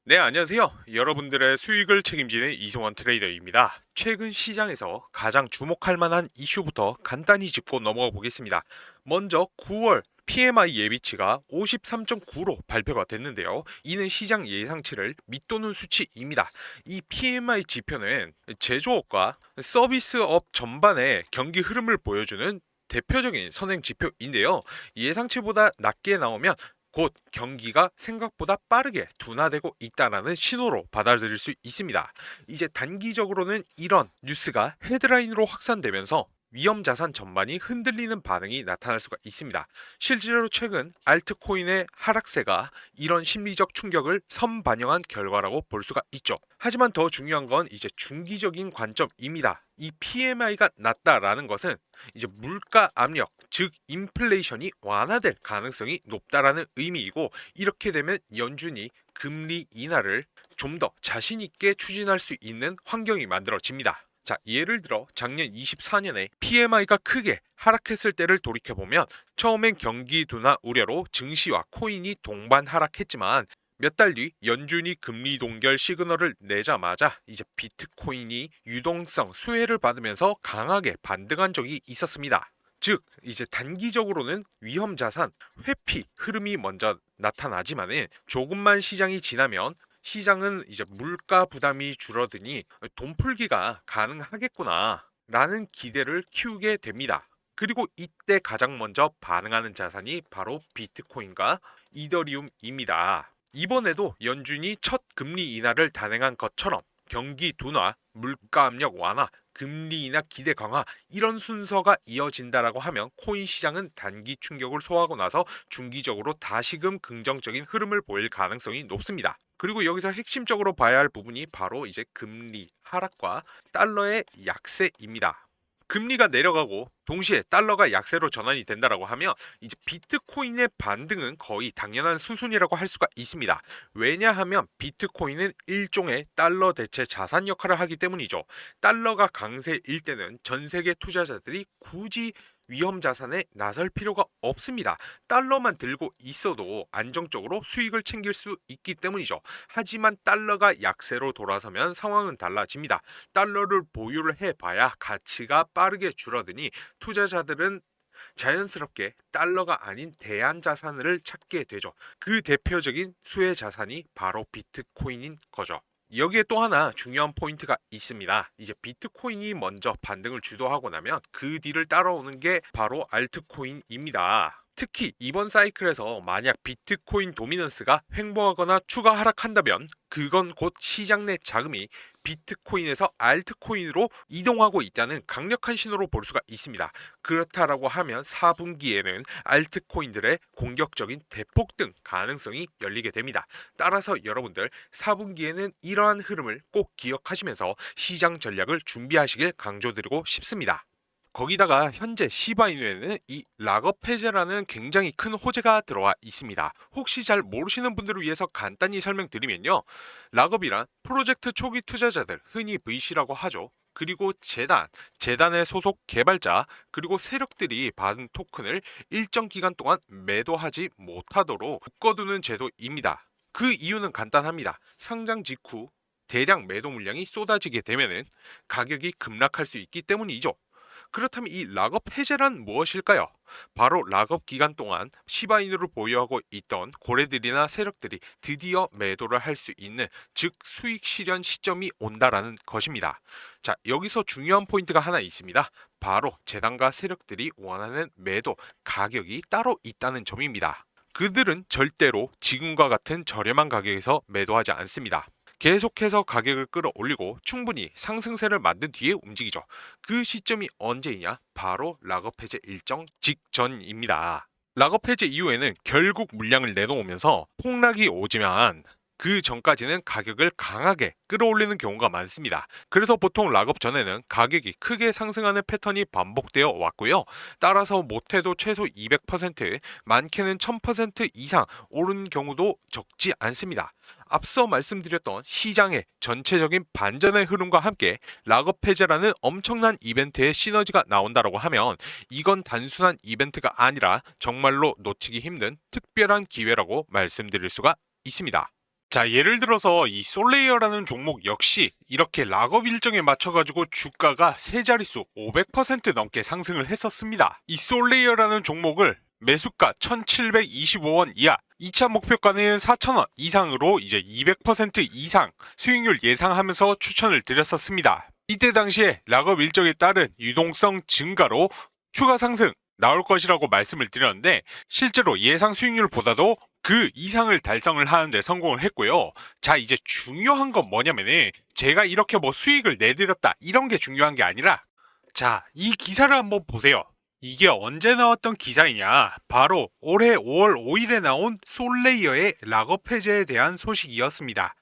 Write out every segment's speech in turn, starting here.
네, 안녕하세요. 여러분들의 수익을 책임지는 이승원 트레이더입니다. 최근 시장에서 가장 주목할 만한 이슈부터 간단히 짚고 넘어가 보겠습니다. 먼저 9월 PMI 예비치가 53.9로 발표가 됐는데요. 이는 시장 예상치를 밑도는 수치입니다. 이 PMI 지표는 제조업과 서비스업 전반의 경기 흐름을 보여주는 대표적인 선행 지표인데요. 예상치보다 낮게 나오면 곧 경기가 생각보다 빠르게 둔화되고 있다는 신호로 받아들일 수 있습니다. 이제 단기적으로는 이런 뉴스가 헤드라인으로 확산되면서 위험 자산 전반이 흔들리는 반응이 나타날 수가 있습니다. 실제로 최근 알트코인의 하락세가 이런 심리적 충격을 선반영한 결과라고 볼 수가 있죠. 하지만 더 중요한 건 이제 중기적인 관점입니다. 이 PMI가 낮다라는 것은 이제 물가 압력, 즉 인플레이션이 완화될 가능성이 높다라는 의미이고, 이렇게 되면 연준이 금리 인하를 좀 더 자신 있게 추진할 수 있는 환경이 만들어집니다. 자, 예를 들어 작년 24년에 PMI가 크게 하락했을 때를 돌이켜보면 처음엔 경기 둔화 우려로 증시와 코인이 동반 하락했지만 몇 달 뒤 연준이 금리 동결 시그널을 내자마자 이제 비트코인이 유동성 수혜를 받으면서 강하게 반등한 적이 있었습니다. 즉 이제 단기적으로는 위험 자산 회피 흐름이 먼저 나타나지만은 조금만 시장이 지나면 시장은 이제 물가 부담이 줄어드니 돈 풀기가 가능하겠구나 라는 기대를 키우게 됩니다. 그리고 이때 가장 먼저 반응하는 자산이 바로 비트코인과 이더리움입니다. 이번에도 연준이 첫 금리 인하를 단행한 것처럼 경기 둔화, 물가 압력 완화, 금리 인하 기대 강화, 이런 순서가 이어진다라고 하면 코인 시장은 단기 충격을 소화하고 나서 중기적으로 다시금 긍정적인 흐름을 보일 가능성이 높습니다. 그리고 여기서 핵심적으로 봐야 할 부분이 바로 이제 금리 하락과 달러의 약세입니다. 금리가 내려가고 동시에 달러가 약세로 전환이 된다라고 하면 이제 비트코인의 반등은 거의 당연한 수순이라고 할 수가 있습니다. 왜냐하면 비트코인은 일종의 달러 대체 자산 역할을 하기 때문이죠. 달러가 강세일 때는 전 세계 투자자들이 굳이 위험 자산에 나설 필요가 없습니다. 달러만 들고 있어도 안정적으로 수익을 챙길 수 있기 때문이죠. 하지만 달러가 약세로 돌아서면 상황은 달라집니다. 달러를 보유를 해봐야 가치가 빠르게 줄어드니 투자자들은 자연스럽게 달러가 아닌 대안 자산을 찾게 되죠. 그 대표적인 수혜 자산이 바로 비트코인인 거죠. 여기에 또 하나 중요한 포인트가 있습니다. 이제 비트코인이 먼저 반등을 주도하고 나면 그 뒤를 따라오는 게 바로 알트코인입니다. 특히 이번 사이클에서 만약 비트코인 도미넌스가 횡보하거나 추가 하락한다면 그건 곧 시장 내 자금이 비트코인에서 알트코인으로 이동하고 있다는 강력한 신호로 볼 수가 있습니다. 그렇다라고 하면 4분기에는 알트코인들의 공격적인 대폭등 가능성이 열리게 됩니다. 따라서 여러분들 4분기에는 이러한 흐름을 꼭 기억하시면서 시장 전략을 준비하시길 강조드리고 싶습니다. 거기다가 현재 시바이누에는 이 락업 해제라는 굉장히 큰 호재가 들어와 있습니다. 혹시 잘 모르시는 분들을 위해서 간단히 설명드리면요. 락업이란 프로젝트 초기 투자자들, 흔히 VC라고 하죠. 그리고 재단의 소속 개발자, 그리고 세력들이 받은 토큰을 일정 기간 동안 매도하지 못하도록 묶어두는 제도입니다. 그 이유는 간단합니다. 상장 직후 대량 매도 물량이 쏟아지게 되면은 가격이 급락할 수 있기 때문이죠. 그렇다면 이 락업 해제란 무엇일까요? 바로 락업 기간 동안 시바이누를 보유하고 있던 고래들이나 세력들이 드디어 매도를 할 수 있는, 즉 수익 실현 시점이 온다라는 것입니다. 자, 여기서 중요한 포인트가 하나 있습니다. 바로 재단과 세력들이 원하는 매도 가격이 따로 있다는 점입니다. 그들은 절대로 지금과 같은 저렴한 가격에서 매도하지 않습니다. 계속해서 가격을 끌어올리고 충분히 상승세를 만든 뒤에 움직이죠. 그 시점이 언제이냐? 바로 락업 해제 일정 직전입니다. 락업 해제 이후에는 결국 물량을 내놓으면서 폭락이 오지만 그 전까지는 가격을 강하게 끌어올리는 경우가 많습니다. 그래서 보통 락업 전에는 가격이 크게 상승하는 패턴이 반복되어 왔고요. 따라서 못해도 최소 200%, 많게는 1000% 이상 오른 경우도 적지 않습니다. 앞서 말씀드렸던 시장의 전체적인 반전의 흐름과 함께 락업 해제라는 엄청난 이벤트의 시너지가 나온다고 하면 이건 단순한 이벤트가 아니라 정말로 놓치기 힘든 특별한 기회라고 말씀드릴 수가 있습니다. 자, 예를 들어서 이 솔레이어라는 종목 역시 이렇게 락업 일정에 맞춰가지고 주가가 세 자릿수 500% 넘게 상승을 했었습니다. 이 솔레이어라는 종목을 매수가 1725원 이하, 2차 목표가는 4000원 이상으로 이제 200% 이상 수익률 예상하면서 추천을 드렸었습니다. 이때 당시에 락업 일정에 따른 유동성 증가로 추가 상승 나올 것이라고 말씀을 드렸는데, 실제로 예상 수익률보다도 그 이상을 달성을 하는데 성공을 했고요. 자, 이제 중요한 건 뭐냐면은 제가 이렇게 뭐 수익을 내드렸다 이런 게 중요한 게 아니라, 자, 이 기사를 한번 보세요. 이게 언제 나왔던 기사이냐? 바로 올해 5월 5일에 나온 솔레이어의 락업 해제에 대한 소식이었습니다.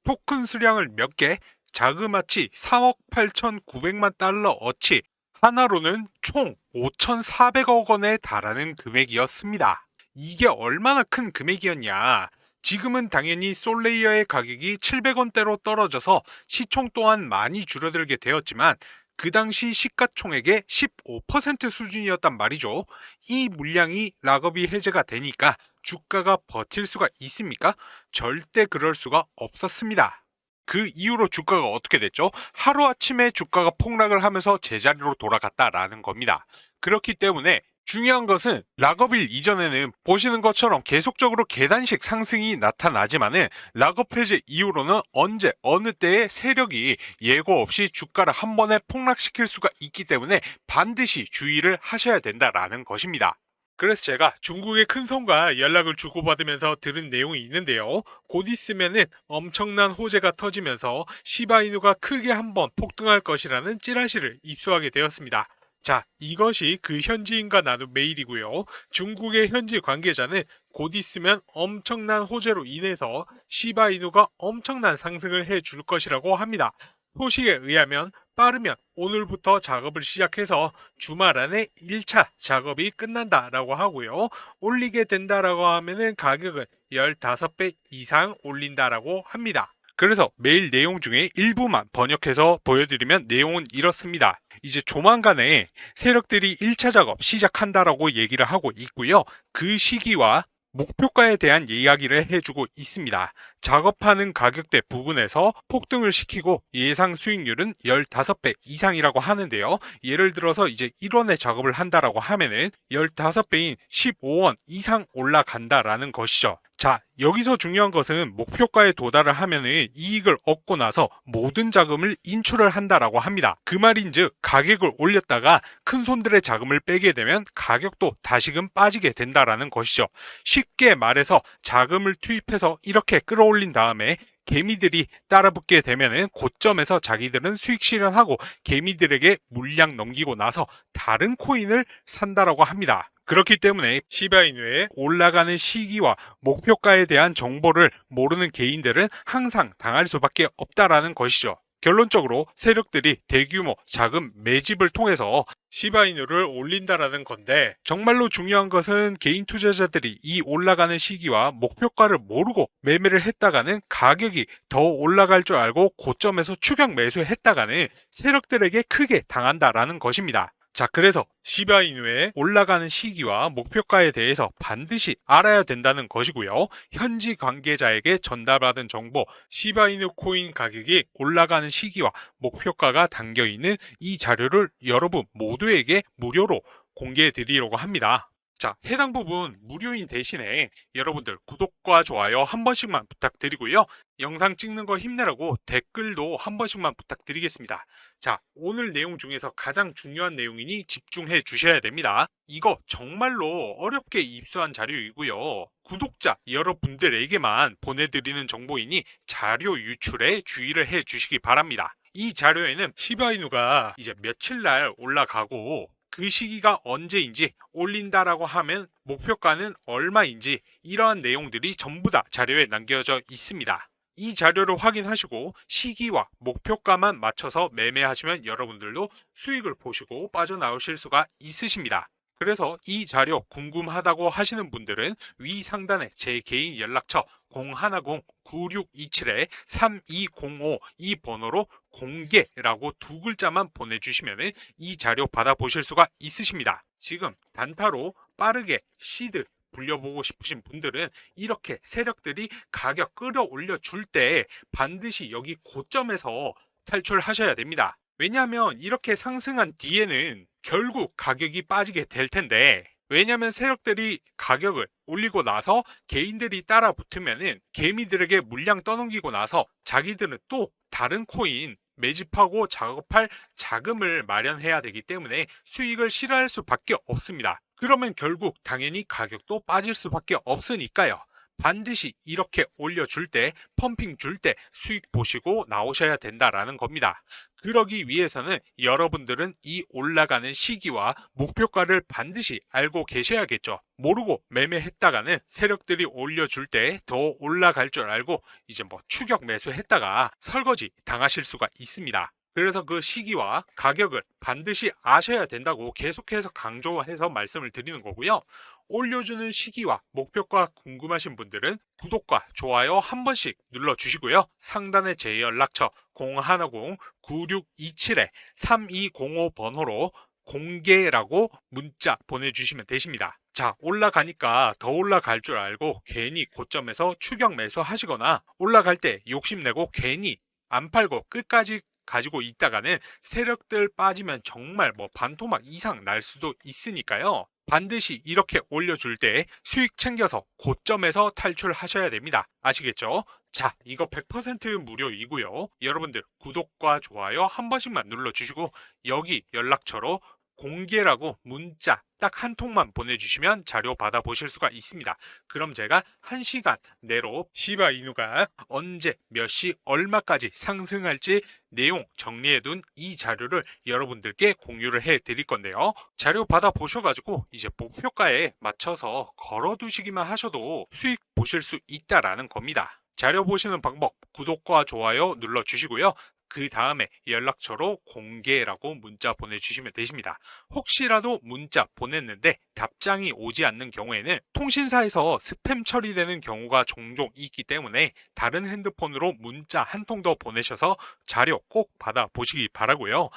토큰 수량을 몇 개, 자그마치 3억 8,900만 달러 어치, 하나로는 총 5,400억 원에 달하는 금액이었습니다. 이게 얼마나 큰 금액이었냐? 지금은 당연히 솔레이어의 가격이 700원대로 떨어져서 시총 또한 많이 줄어들게 되었지만, 그 당시 시가총액의 15% 수준이었단 말이죠. 이 물량이 락업이 해제가 되니까 주가가 버틸 수가 있습니까? 절대 그럴 수가 없었습니다. 그 이후로 주가가 어떻게 됐죠? 하루아침에 주가가 폭락을 하면서 제자리로 돌아갔다라는 겁니다. 그렇기 때문에 중요한 것은 락업일 이전에는 보시는 것처럼 계속적으로 계단식 상승이 나타나지만은 락업 해제 이후로는 언제 어느 때의 세력이 예고 없이 주가를 한 번에 폭락시킬 수가 있기 때문에 반드시 주의를 하셔야 된다라는 것입니다. 그래서 제가 중국의 큰 손과 연락을 주고받으면서 들은 내용이 있는데요. 곧 있으면은 엄청난 호재가 터지면서 시바이누가 크게 한번 폭등할 것이라는 찌라시를 입수하게 되었습니다. 자, 이것이 그 현지인과 나눈 메일이고요. 중국의 현지 관계자는 곧 있으면 엄청난 호재로 인해서 시바이누가 엄청난 상승을 해줄 것이라고 합니다. 소식에 의하면 빠르면 오늘부터 작업을 시작해서 주말 안에 1차 작업이 끝난다라고 하고요. 올리게 된다라고 하면은 가격은 15배 이상 올린다라고 합니다. 그래서 메일 내용 중에 일부만 번역해서 보여드리면 내용은 이렇습니다. 이제 조만간에 세력들이 1차 작업 시작한다라고 얘기를 하고 있고요. 그 시기와 목표가에 대한 이야기를 해주고 있습니다. 작업하는 가격대 부분에서 폭등을 시키고 예상 수익률은 15배 이상이라고 하는데요. 예를 들어서 이제 1원에 작업을 한다라고 하면은 15배인 15원 이상 올라간다라는 것이죠. 자, 여기서 중요한 것은 목표가에 도달을 하면은 이익을 얻고 나서 모든 자금을 인출을 한다라고 합니다. 그 말인즉 가격을 올렸다가 큰 손들의 자금을 빼게 되면 가격도 다시금 빠지게 된다라는 것이죠. 쉽게 말해서 자금을 투입해서 이렇게 끌어올린 다음에 개미들이 따라붙게 되면은 고점에서 자기들은 수익 실현하고 개미들에게 물량 넘기고 나서 다른 코인을 산다라고 합니다. 그렇기 때문에 시바이누의 올라가는 시기와 목표가에 대한 정보를 모르는 개인들은 항상 당할 수밖에 없다라는 것이죠. 결론적으로 세력들이 대규모 자금 매집을 통해서 시바이누를 올린다라는 건데, 정말로 중요한 것은 개인 투자자들이 이 올라가는 시기와 목표가를 모르고 매매를 했다가는 가격이 더 올라갈 줄 알고 고점에서 추격 매수했다가는 세력들에게 크게 당한다라는 것입니다. 자, 그래서 시바이누의 올라가는 시기와 목표가에 대해서 반드시 알아야 된다는 것이고요. 현지 관계자에게 전달받은 정보, 시바이누 코인 가격이 올라가는 시기와 목표가가 담겨있는 이 자료를 여러분 모두에게 무료로 공개해 드리려고 합니다. 자, 해당 부분 무료인 대신에 여러분들 구독과 좋아요 한 번씩만 부탁드리고요. 영상 찍는 거 힘내라고 댓글도 한 번씩만 부탁드리겠습니다. 자, 오늘 내용 중에서 가장 중요한 내용이니 집중해 주셔야 됩니다. 이거 정말로 어렵게 입수한 자료이고요. 구독자 여러분들에게만 보내드리는 정보이니 자료 유출에 주의를 해 주시기 바랍니다. 이 자료에는 시바이누가 이제 며칠 날 올라가고 그 시기가 언제인지, 올린다라고 하면 목표가는 얼마인지, 이러한 내용들이 전부 다 자료에 남겨져 있습니다. 이 자료를 확인하시고 시기와 목표가만 맞춰서 매매하시면 여러분들도 수익을 보시고 빠져나오실 수가 있으십니다. 그래서 이 자료 궁금하다고 하시는 분들은 위 상단에 제 개인 연락처 010-9627-3205 이 번호로 공개라고 두 글자만 보내주시면 이 자료 받아보실 수가 있으십니다. 지금 단타로 빠르게 시드 불려보고 싶으신 분들은 이렇게 세력들이 가격 끌어올려 줄 때 반드시 여기 고점에서 탈출하셔야 됩니다. 왜냐하면 이렇게 상승한 뒤에는 결국 가격이 빠지게 될 텐데, 왜냐하면 세력들이 가격을 올리고 나서 개인들이 따라 붙으면은 개미들에게 물량 떠넘기고 나서 자기들은 또 다른 코인 매집하고 작업할 자금을 마련해야 되기 때문에 수익을 실현할 수밖에 없습니다. 그러면 결국 당연히 가격도 빠질 수밖에 없으니까요. 반드시 이렇게 올려줄 때, 펌핑 줄 때 수익 보시고 나오셔야 된다라는 겁니다. 그러기 위해서는 여러분들은 이 올라가는 시기와 목표가를 반드시 알고 계셔야겠죠. 모르고 매매했다가는 세력들이 올려줄 때 더 올라갈 줄 알고 이제 뭐 추격 매수했다가 설거지 당하실 수가 있습니다. 그래서 그 시기와 가격을 반드시 아셔야 된다고 계속해서 강조해서 말씀을 드리는 거고요. 올려주는 시기와 목표가 궁금하신 분들은 구독과 좋아요 한 번씩 눌러주시고요. 상단에 제 연락처 010-9627-3205 번호로 공개라고 문자 보내주시면 되십니다. 자, 올라가니까 더 올라갈 줄 알고 괜히 고점에서 추격 매수 하시거나 올라갈 때 욕심내고 괜히 안 팔고 끝까지 가지고 있다가는 세력들 빠지면 정말 뭐 반토막 이상 날 수도 있으니까요. 반드시 이렇게 올려줄 때 수익 챙겨서 고점에서 탈출하셔야 됩니다. 아시겠죠? 자, 이거 100% 무료이고요. 여러분들 구독과 좋아요 한 번씩만 눌러주시고 여기 연락처로 공개라고 문자 딱 한 통만 보내주시면 자료 받아보실 수가 있습니다. 그럼 제가 1시간 내로 시바이누가 언제 몇 시 얼마까지 상승할지 내용 정리해둔 이 자료를 여러분들께 공유를 해 드릴 건데요. 자료 받아보셔가지고 이제 목표가에 맞춰서 걸어두시기만 하셔도 수익 보실 수 있다라는 겁니다. 자료 보시는 방법 구독과 좋아요 눌러주시고요. 그 다음에 연락처로 공개라고 문자 보내주시면 되십니다. 혹시라도 문자 보냈는데 답장이 오지 않는 경우에는 통신사에서 스팸 처리되는 경우가 종종 있기 때문에 다른 핸드폰으로 문자 한 통 더 보내셔서 자료 꼭 받아보시기 바라고요.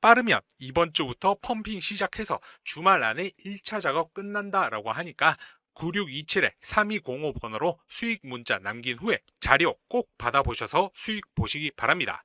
빠르면 이번 주부터 펌핑 시작해서 주말 안에 1차 작업 끝난다라고 하니까 9627-3205 번호로 수익 문자 남긴 후에 자료 꼭 받아보셔서 수익 보시기 바랍니다.